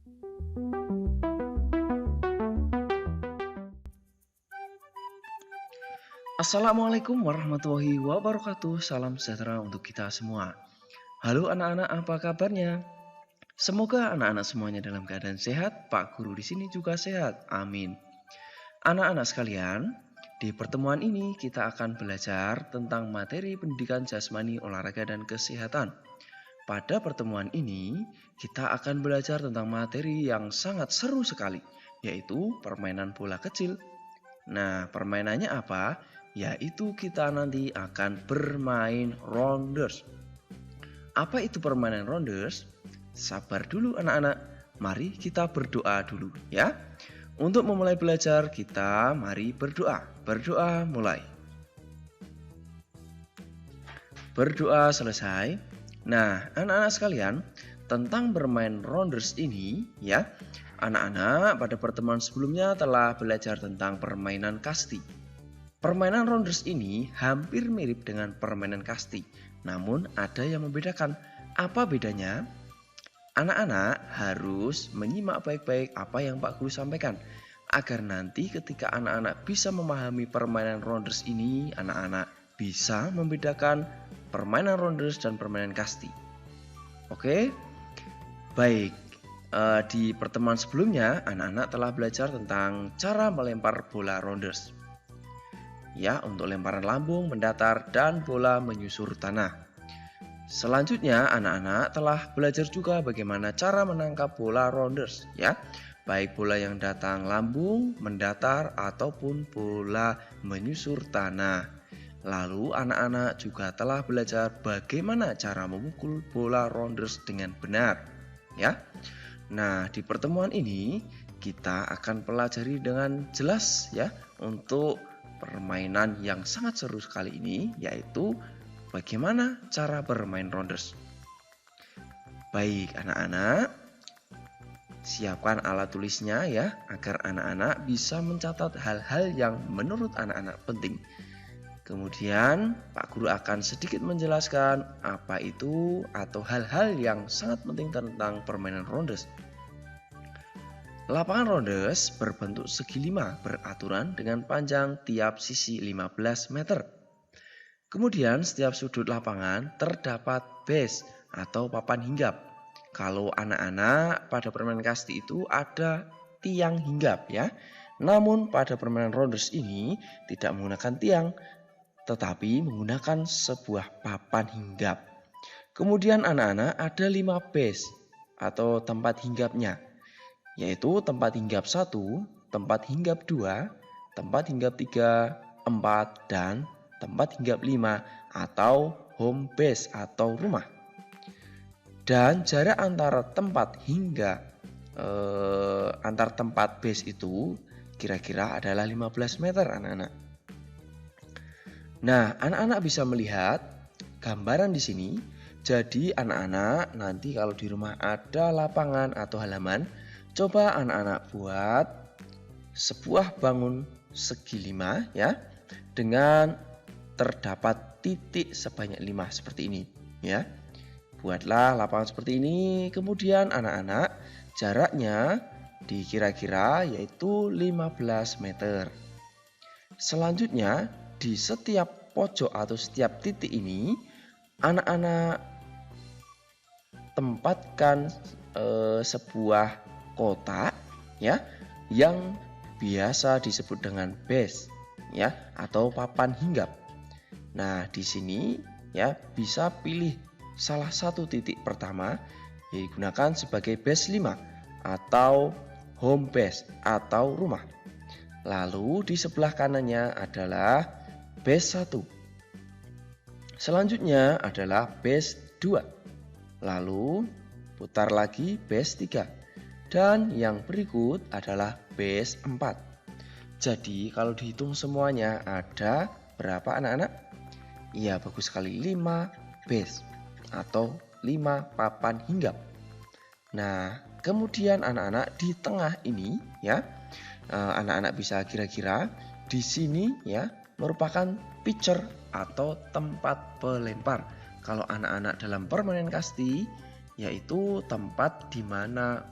Assalamualaikum warahmatullahi wabarakatuh. Salam sejahtera untuk kita semua. Halo anak-anak, apa kabarnya? Semoga anak-anak semuanya dalam keadaan sehat. Pak Guru di sini juga sehat. Amin. Anak-anak sekalian, di pertemuan ini kita akan belajar tentang materi pendidikan jasmani, olahraga, dan kesehatan. Pada pertemuan ini, kita akan belajar tentang materi yang sangat seru sekali, yaitu permainan bola kecil. Nah, permainannya apa? Yaitu kita nanti akan bermain rounders. Apa itu permainan rounders? Sabar dulu anak-anak, mari kita berdoa dulu ya. Untuk memulai belajar kita mari berdoa. Berdoa mulai. Berdoa selesai. Nah, anak-anak sekalian, tentang bermain rounders ini ya, anak-anak pada pertemuan sebelumnya telah belajar tentang permainan kasti. Permainan rounders ini hampir mirip dengan permainan kasti, namun ada yang membedakan. Apa bedanya? Anak-anak harus menyimak baik-baik apa yang Pak Guru sampaikan, agar nanti ketika anak-anak bisa memahami permainan rounders ini, anak-anak bisa membedakan permainan rounders dan permainan kasti. Oke? Baik. Di pertemuan sebelumnya, anak-anak telah belajar tentang cara melempar bola rounders. Ya, untuk lemparan lambung, mendatar, dan bola menyusur tanah. Selanjutnya, anak-anak telah belajar juga bagaimana cara menangkap bola rounders, ya. Baik bola yang datang lambung, mendatar, ataupun bola menyusur tanah. Lalu, anak-anak juga telah belajar bagaimana cara memukul bola rounders dengan benar, ya. Nah, di pertemuan ini kita akan pelajari dengan jelas ya untuk permainan yang sangat seru sekali ini, yaitu bagaimana cara bermain rounders. Baik anak-anak, siapkan alat tulisnya ya, agar anak-anak bisa mencatat hal-hal yang menurut anak-anak penting. Kemudian Pak Guru akan sedikit menjelaskan apa itu atau hal-hal yang sangat penting tentang permainan rounders. Lapangan rounders berbentuk segi 5 beraturan dengan panjang tiap sisi 15 meter. Kemudian setiap sudut lapangan terdapat base atau papan hinggap. Kalau anak-anak pada permainan kasti itu ada tiang hinggap ya. Namun pada permainan rounders ini tidak menggunakan tiang, tetapi menggunakan sebuah papan hinggap. Kemudian anak-anak ada 5 base atau tempat hinggapnya, yaitu tempat hinggap 1, tempat hinggap 2, tempat hinggap 3, 4, dan tempat hinggap 5 atau home base atau rumah. Dan jarak antara tempat hingga antar tempat base itu kira-kira adalah 15 meter anak-anak. Nah, anak-anak bisa melihat gambaran di sini. Jadi anak-anak nanti kalau di rumah ada lapangan atau halaman, coba anak-anak buat sebuah bangun segi 5 ya, dengan terdapat titik sebanyak 5 seperti ini ya. Buatlah lapangan seperti ini, kemudian anak-anak jaraknya dikira-kira yaitu 15 meter. Selanjutnya di setiap pojok atau setiap titik ini anak-anak tempatkan sebuah kotak ya yang biasa disebut dengan base ya atau papan hinggap. Nah, di sini ya bisa pilih salah satu titik pertama yang digunakan sebagai base 5 atau home base atau rumah. Lalu di sebelah kanannya adalah base 1. Selanjutnya adalah base 2. Lalu putar lagi base 3. Dan yang berikut adalah base 4. Jadi kalau dihitung semuanya ada berapa anak-anak? Iya, bagus sekali, 5 base atau 5 papan hinggap. Nah, kemudian anak-anak di tengah ini ya, anak-anak bisa kira-kira di sini ya merupakan pitcher atau tempat pelempar. Kalau anak-anak dalam permainan kasti yaitu tempat di mana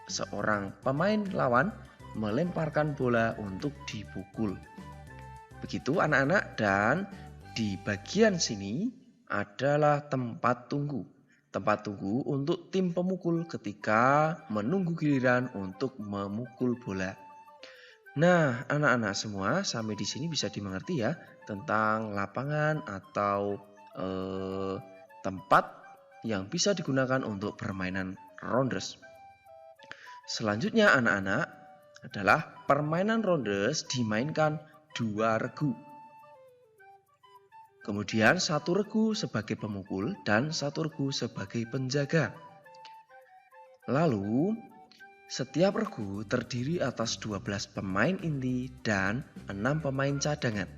seorang pemain lawan melemparkan bola untuk dipukul. Begitu anak-anak, dan di bagian sini adalah tempat tunggu. Tempat tunggu untuk tim pemukul ketika menunggu giliran untuk memukul bola. Nah, anak-anak semua, sampai di sini bisa dimengerti ya tentang lapangan atau tempat yang bisa digunakan untuk permainan rounders. Selanjutnya anak-anak adalah permainan rounders dimainkan 2 regu. Kemudian 1 regu sebagai pemukul dan 1 regu sebagai penjaga. Lalu setiap regu terdiri atas 12 pemain inti dan 6 pemain cadangan.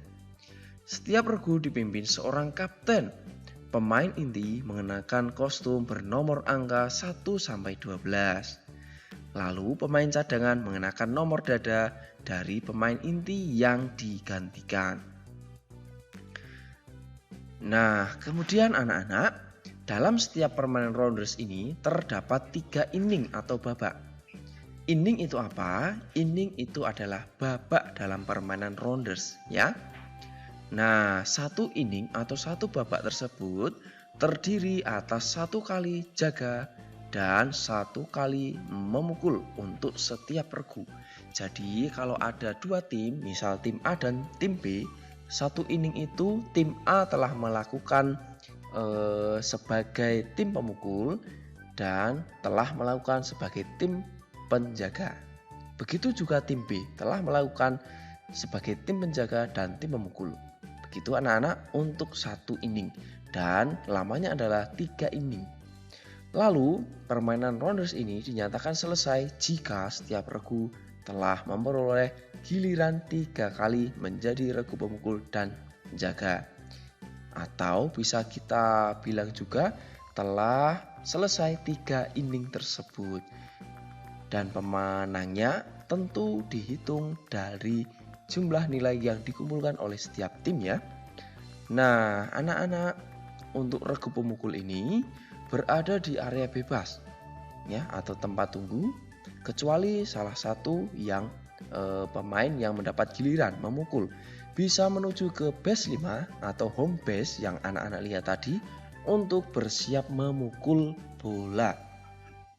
Setiap regu dipimpin seorang kapten. Pemain inti mengenakan kostum bernomor angka 1-12. Lalu pemain cadangan mengenakan nomor dada dari pemain inti yang digantikan. Nah, kemudian anak-anak, dalam setiap permainan rounders ini terdapat 3 inning atau babak. Inning itu apa? Inning itu adalah babak dalam permainan rounders, ya. Nah, 1 inning atau 1 babak tersebut terdiri atas 1 kali jaga dan 1 kali memukul untuk setiap regu. Jadi kalau ada 2 tim, misal tim A dan tim B, 1 inning itu tim A telah melakukan sebagai tim pemukul dan telah melakukan sebagai tim penjaga. Begitu juga tim B telah melakukan sebagai tim penjaga dan tim pemukul. Begitu anak-anak untuk 1 inning, dan lamanya adalah 3 inning. Lalu permainan rounders ini dinyatakan selesai jika setiap regu telah memperoleh giliran 3 kali menjadi regu pemukul dan penjaga. Atau bisa kita bilang juga telah selesai 3 inning tersebut. Dan pemenangnya tentu dihitung dari jumlah nilai yang dikumpulkan oleh setiap tim ya. Nah, anak-anak, untuk regu pemukul ini berada di area bebas ya, atau tempat tunggu, kecuali salah satu yang pemain yang mendapat giliran memukul bisa menuju ke base 5 atau home base yang anak-anak lihat tadi untuk bersiap memukul bola.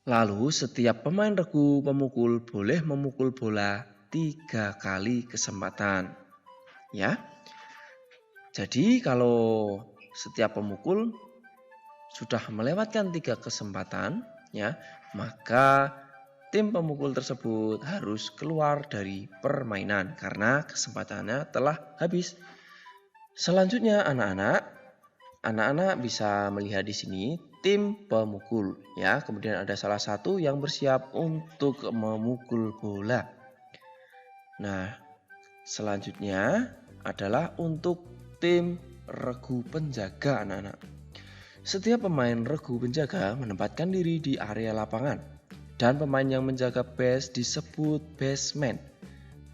Lalu setiap pemain regu pemukul boleh memukul bola 3 kali kesempatan. Ya. Jadi kalau setiap pemukul sudah melewatkan 3 kesempatan ya, maka tim pemukul tersebut harus keluar dari permainan karena kesempatannya telah habis. Selanjutnya anak-anak bisa melihat di sini tim pemukul ya. Kemudian ada salah satu yang bersiap untuk memukul bola. Nah, selanjutnya adalah untuk tim regu penjaga anak-anak. Setiap pemain regu penjaga menempatkan diri di area lapangan dan pemain yang menjaga base disebut baseman.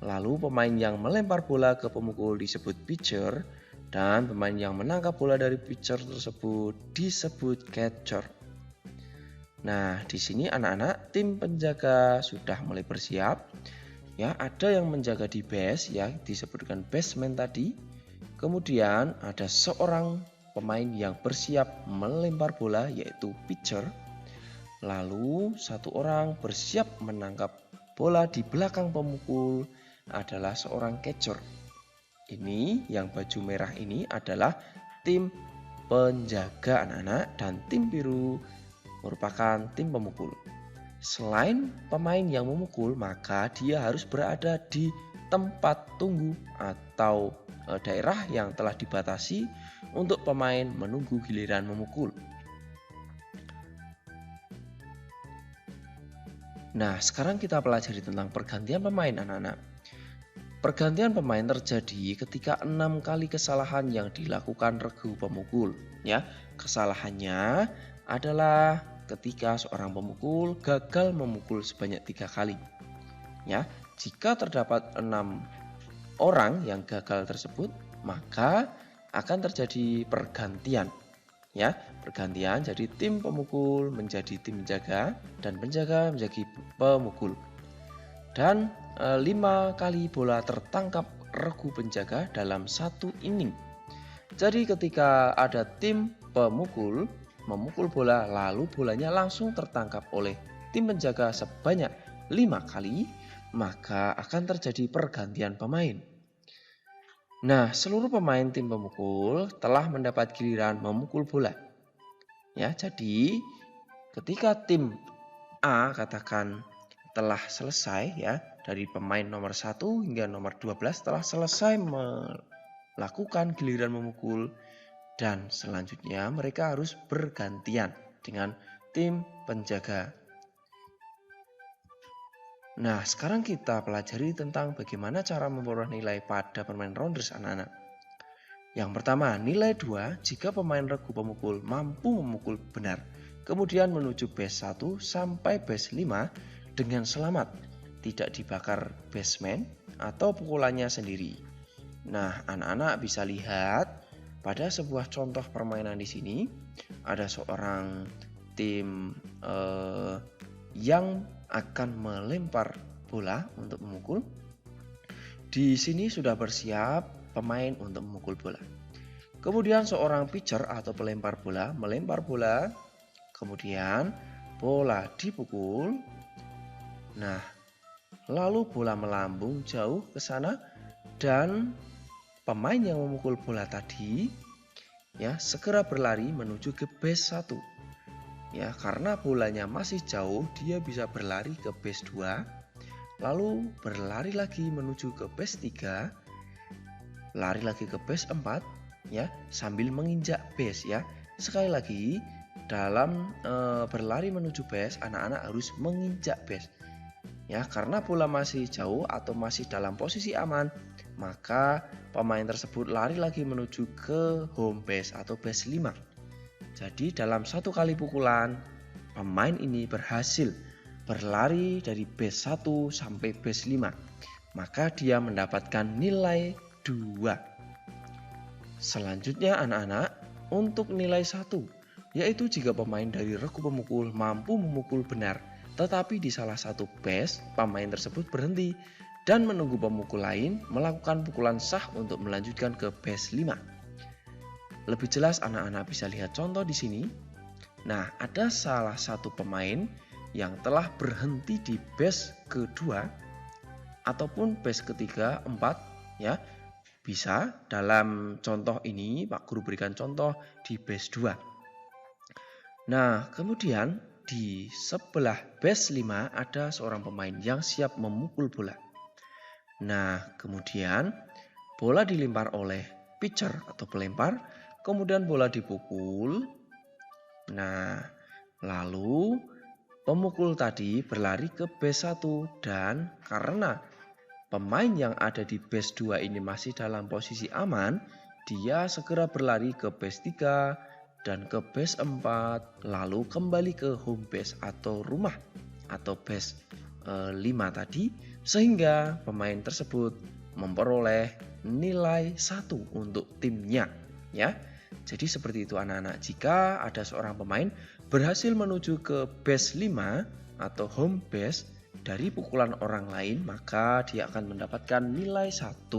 Lalu pemain yang melempar bola ke pemukul disebut pitcher. Dan pemain yang menangkap bola dari pitcher tersebut disebut catcher. Nah, di sini anak-anak tim penjaga sudah mulai bersiap. Ya, ada yang menjaga di base ya, disebutkan baseman tadi. Kemudian ada seorang pemain yang bersiap melempar bola yaitu pitcher. Lalu satu orang bersiap menangkap bola di belakang pemukul adalah seorang catcher. Ini yang baju merah ini adalah tim penjaga anak-anak, dan tim biru merupakan tim pemukul. Selain pemain yang memukul, maka dia harus berada di tempat tunggu atau daerah yang telah dibatasi untuk pemain menunggu giliran memukul. Nah, sekarang kita pelajari tentang pergantian pemain anak-anak. Pergantian pemain terjadi ketika 6 kali kesalahan yang dilakukan regu pemukul. Ya, kesalahannya adalah ketika seorang pemukul gagal memukul sebanyak 3 kali. Ya, jika terdapat 6 orang yang gagal tersebut, maka akan terjadi pergantian. Ya, bergantian jadi tim pemukul menjadi tim penjaga dan penjaga menjadi pemukul. Dan 5 kali bola tertangkap regu penjaga dalam satu inning. Jadi ketika ada tim pemukul memukul bola lalu bolanya langsung tertangkap oleh tim penjaga sebanyak 5 kali, maka akan terjadi pergantian pemain. Nah, seluruh pemain tim pemukul telah mendapat giliran memukul bola. Ya, jadi ketika tim A katakan telah selesai ya, dari pemain nomor 1 hingga nomor 12 telah selesai melakukan giliran memukul dan selanjutnya mereka harus bergantian dengan tim penjaga. Nah, sekarang kita pelajari tentang bagaimana cara memperoleh nilai pada permainan rounders anak-anak. Yang pertama, nilai 2 jika pemain regu pemukul mampu memukul benar, kemudian menuju base 1 sampai base 5 dengan selamat, tidak dibakar baseman atau pukulannya sendiri. Nah, anak-anak bisa lihat pada sebuah contoh permainan di sini ada seorang tim yang akan melempar bola untuk memukul. Di sini sudah bersiap pemain untuk memukul bola. Kemudian seorang pitcher atau pelempar bola melempar bola, kemudian bola dipukul. Nah, lalu bola melambung jauh ke sana dan pemain yang memukul bola tadi ya segera berlari menuju ke base 1. Ya, karena bolanya masih jauh, dia bisa berlari ke base 2, lalu berlari lagi menuju ke base 3, lari lagi ke base 4, ya, sambil menginjak base ya. Sekali lagi, dalam berlari menuju base, anak-anak harus menginjak base. Ya, karena bola masih jauh atau masih dalam posisi aman, maka pemain tersebut lari lagi menuju ke home base atau base 5. Jadi dalam satu kali pukulan, pemain ini berhasil berlari dari base 1 sampai base 5. Maka dia mendapatkan nilai 2. Selanjutnya anak-anak, untuk nilai 1, yaitu jika pemain dari regu pemukul mampu memukul benar, tetapi di salah satu base, pemain tersebut berhenti dan menunggu pemukul lain melakukan pukulan sah untuk melanjutkan ke base 5. Lebih jelas anak-anak bisa lihat contoh di sini. Nah, ada salah satu pemain yang telah berhenti di base kedua ataupun base ketiga, 4 ya. Bisa dalam contoh ini Pak Guru berikan contoh di base 2. Nah, kemudian di sebelah base 5 ada seorang pemain yang siap memukul bola. Nah, kemudian bola dilempar oleh pitcher atau pelempar, kemudian bola dipukul. Nah, lalu pemukul tadi berlari ke base 1 dan karena pemain yang ada di base 2 ini masih dalam posisi aman, dia segera berlari ke base 3 dan ke base 4, lalu kembali ke home base atau rumah atau base 5 tadi, sehingga pemain tersebut memperoleh nilai 1 untuk timnya ya. Jadi seperti itu anak-anak, jika ada seorang pemain berhasil menuju ke base 5 atau home base dari pukulan orang lain, maka dia akan mendapatkan nilai 1.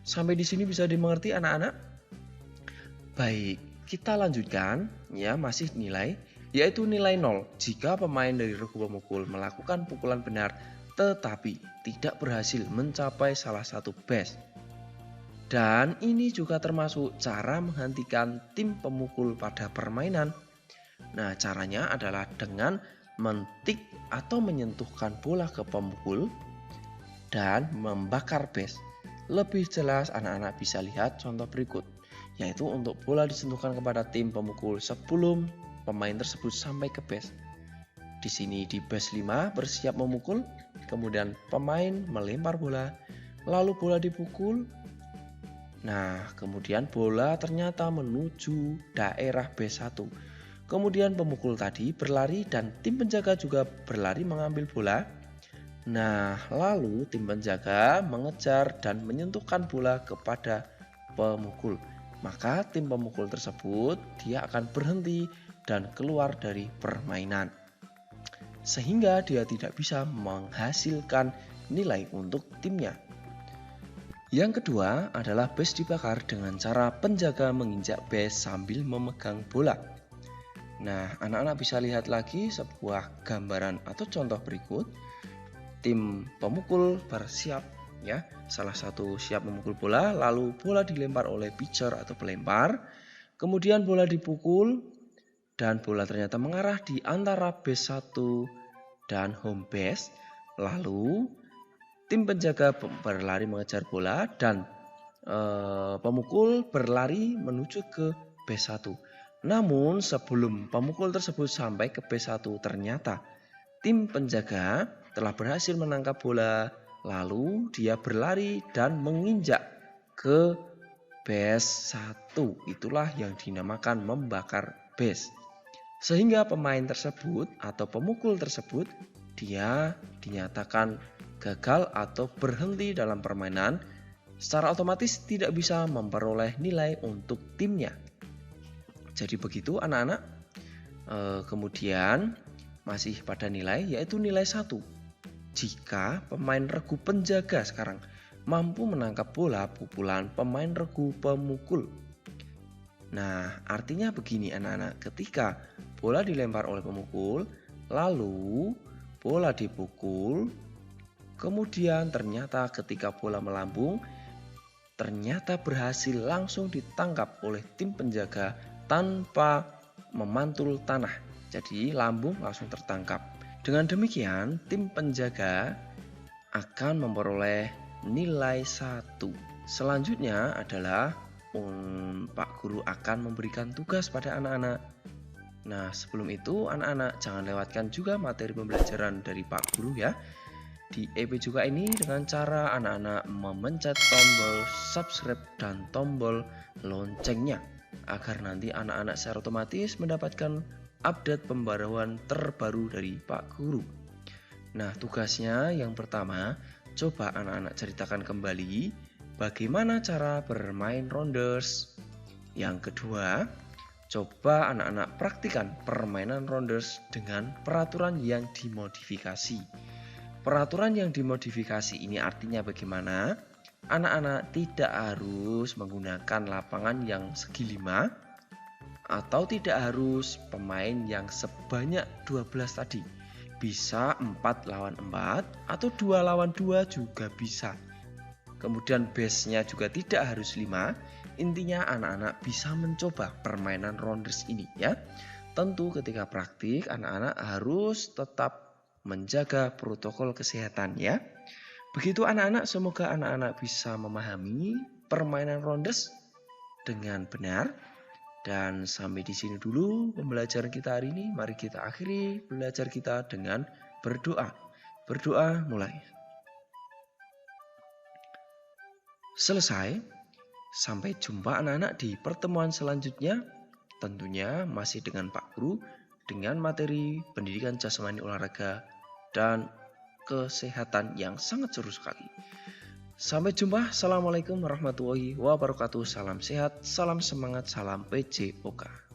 Sampai di sini bisa dimengerti anak-anak? Baik, kita lanjutkan ya, masih nilai, yaitu nilai 0 jika pemain dari regu pemukul melakukan pukulan benar tetapi tidak berhasil mencapai salah satu base. Dan ini juga termasuk cara menghentikan tim pemukul pada permainan. Nah, caranya adalah dengan mentik atau menyentuhkan bola ke pemukul dan membakar base. Lebih jelas anak-anak bisa lihat contoh berikut, yaitu untuk bola disentuhkan kepada tim pemukul sebelum pemain tersebut sampai ke base. Di sini di base 5 bersiap memukul, kemudian pemain melempar bola, lalu bola dipukul. Nah, kemudian bola ternyata menuju daerah base 1. Kemudian pemukul tadi berlari dan tim penjaga juga berlari mengambil bola. Nah, lalu tim penjaga mengejar dan menyentuhkan bola kepada pemukul. maka tim pemukul tersebut dia akan berhenti dan keluar dari permainan. Sehingga dia tidak bisa menghasilkan nilai untuk timnya. Yang kedua adalah base dibakar dengan cara penjaga menginjak base sambil memegang bola. Nah, anak-anak bisa lihat lagi sebuah gambaran atau contoh berikut. Tim pemukul bersiap ya, salah satu siap memukul bola, lalu bola dilempar oleh pitcher atau pelempar. Kemudian bola dipukul dan bola ternyata mengarah di antara base 1 dan home base. Lalu tim penjaga berlari mengejar bola dan pemukul berlari menuju ke base 1. Namun sebelum pemukul tersebut sampai ke base 1, ternyata tim penjaga telah berhasil menangkap bola, lalu dia berlari dan menginjak ke base 1. Itulah yang dinamakan membakar base. Sehingga pemain tersebut atau pemukul tersebut dia dinyatakan gagal atau berhenti dalam permainan, secara otomatis tidak bisa memperoleh nilai untuk timnya. Jadi begitu anak-anak. Kemudian masih pada nilai, yaitu nilai 1. Jika pemain regu penjaga sekarang mampu menangkap bola pukulan pemain regu pemukul. Nah, artinya begini anak-anak, ketika bola dilempar oleh pemukul, lalu bola dipukul, kemudian ternyata ketika bola melambung, ternyata berhasil langsung ditangkap oleh tim penjaga tanpa memantul tanah. Jadi lambung langsung tertangkap. Dengan demikian, tim penjaga akan memperoleh nilai 1. Selanjutnya adalah Pak Guru akan memberikan tugas pada anak-anak. Nah, sebelum itu anak-anak jangan lewatkan juga materi pembelajaran dari Pak Guru ya. Di EP juga ini dengan cara anak-anak memencet tombol subscribe dan tombol loncengnya, agar nanti anak-anak secara otomatis mendapatkan update pembaruan terbaru dari Pak Guru. Nah, tugasnya yang pertama, coba anak-anak ceritakan kembali bagaimana cara bermain rounders. Yang kedua, coba anak-anak praktikan permainan rounders dengan peraturan yang dimodifikasi. Peraturan yang dimodifikasi ini artinya bagaimana? Anak-anak tidak harus menggunakan lapangan yang segi 5 atau tidak harus pemain yang sebanyak 12 tadi. Bisa 4 lawan 4 atau 2 lawan 2 juga bisa. Kemudian base-nya juga tidak harus 5. Intinya anak-anak bisa mencoba permainan rounders ini ya. Tentu ketika praktik anak-anak harus tetap menjaga protokol kesehatan ya. Begitu anak-anak, semoga anak-anak bisa memahami permainan rounders dengan benar. Dan sampai di sini dulu pembelajaran kita hari ini. Mari kita akhiri belajar kita dengan berdoa. Berdoa mulai. Selesai. Sampai jumpa anak-anak di pertemuan selanjutnya. Tentunya masih dengan Pak Guru dengan materi pendidikan jasmani olahraga dan kesehatan yang sangat seru sekali. Sampai jumpa. Assalamualaikum warahmatullahi wabarakatuh. Salam sehat, salam semangat, salam PJOK.